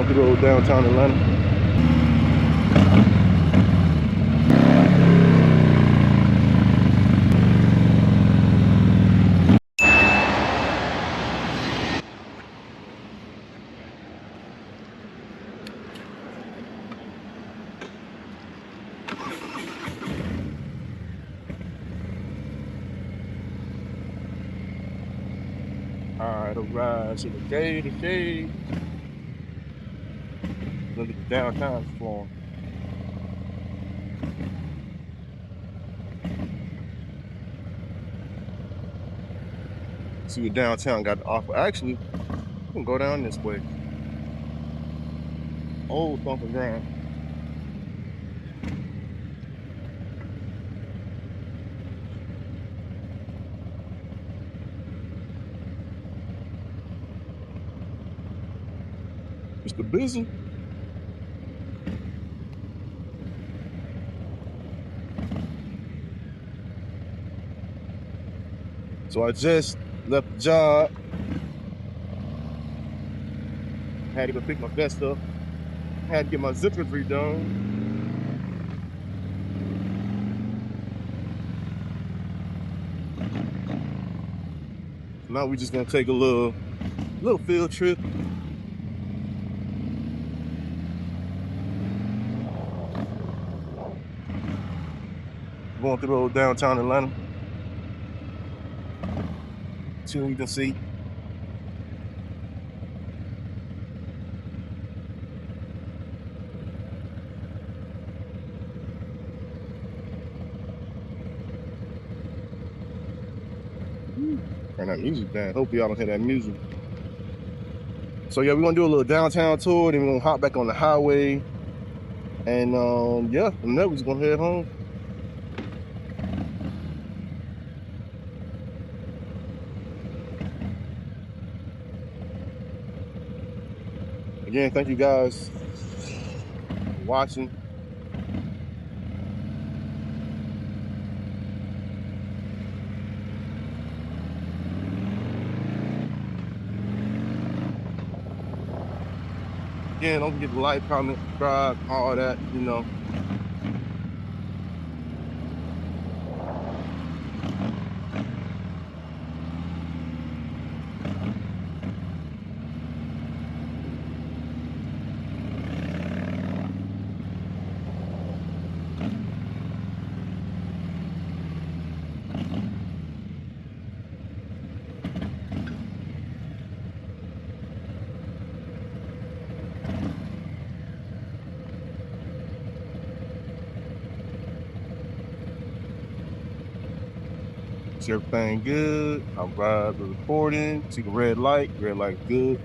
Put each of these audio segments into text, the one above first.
Going through the old downtown Atlanta. Alright, alright, so the shade. Look at the downtown form. See what downtown got to offer. Actually, we can go down this way. Old thumping ground. Mr. Busy. So I just left the job. Had to go pick my vest up. Had to get my zippers redone. Now we just gonna take a little field trip. Going through the old downtown Atlanta. See what we can see. Turn that music down. Hope y'all don't hear that music. So yeah, we're gonna do a little downtown tour, then we're gonna hop back on the highway. And yeah, from there we're just gonna head home. Again, thank you guys for watching. Again, don't forget to like, comment, subscribe, all that, you know. Is everything good? I'm recording. See the red light good.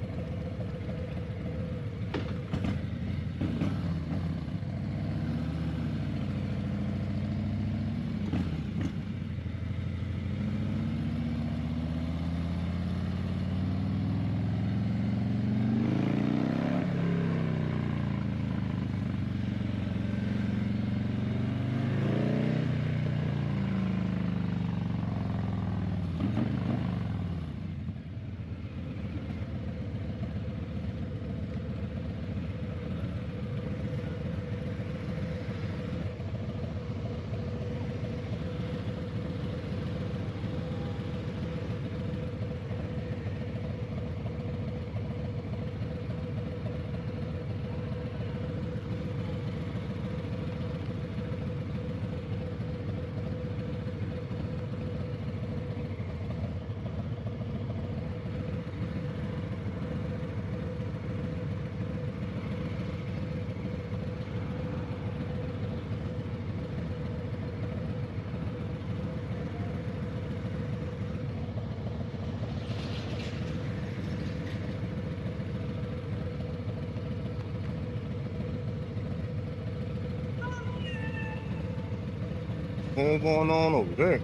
What's going on over there?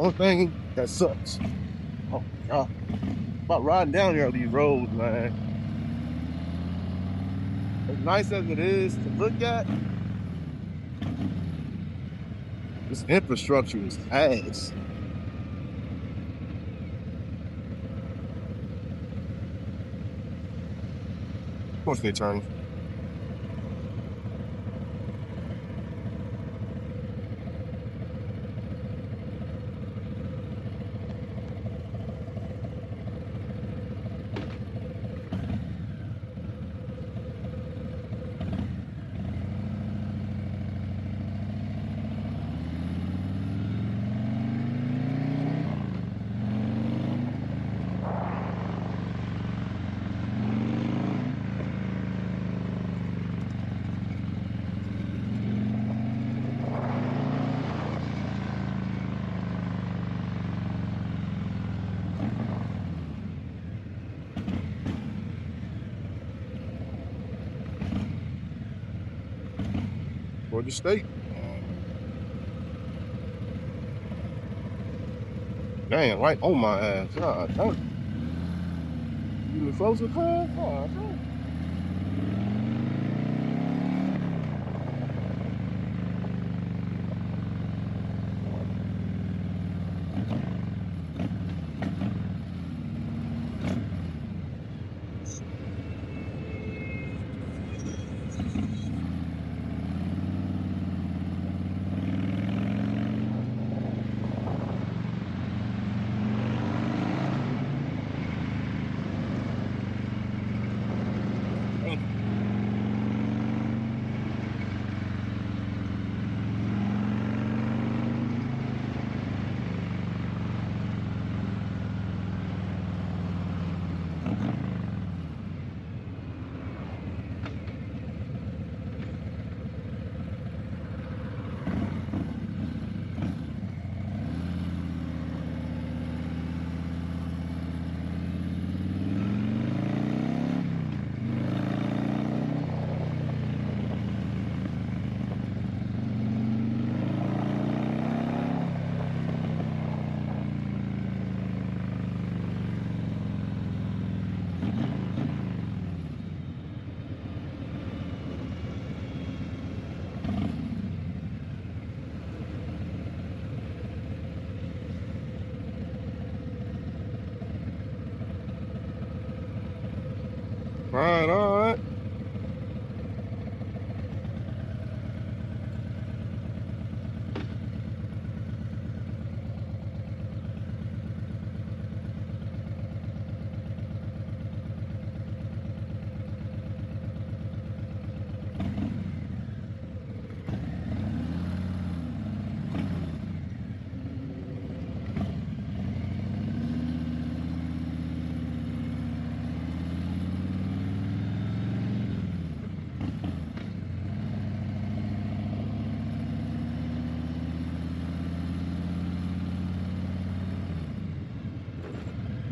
one thing that sucks. Oh God, about riding down here on these roads, man. As nice as it is to look at, this infrastructure is ass. Of course they turn. For the state. Dang, right on my ass. God damn. You even close the car? God damn. All right.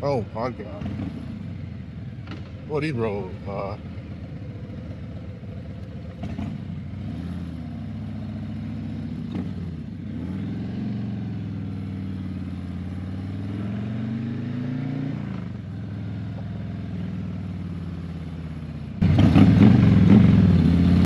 Oh my God. What these roads,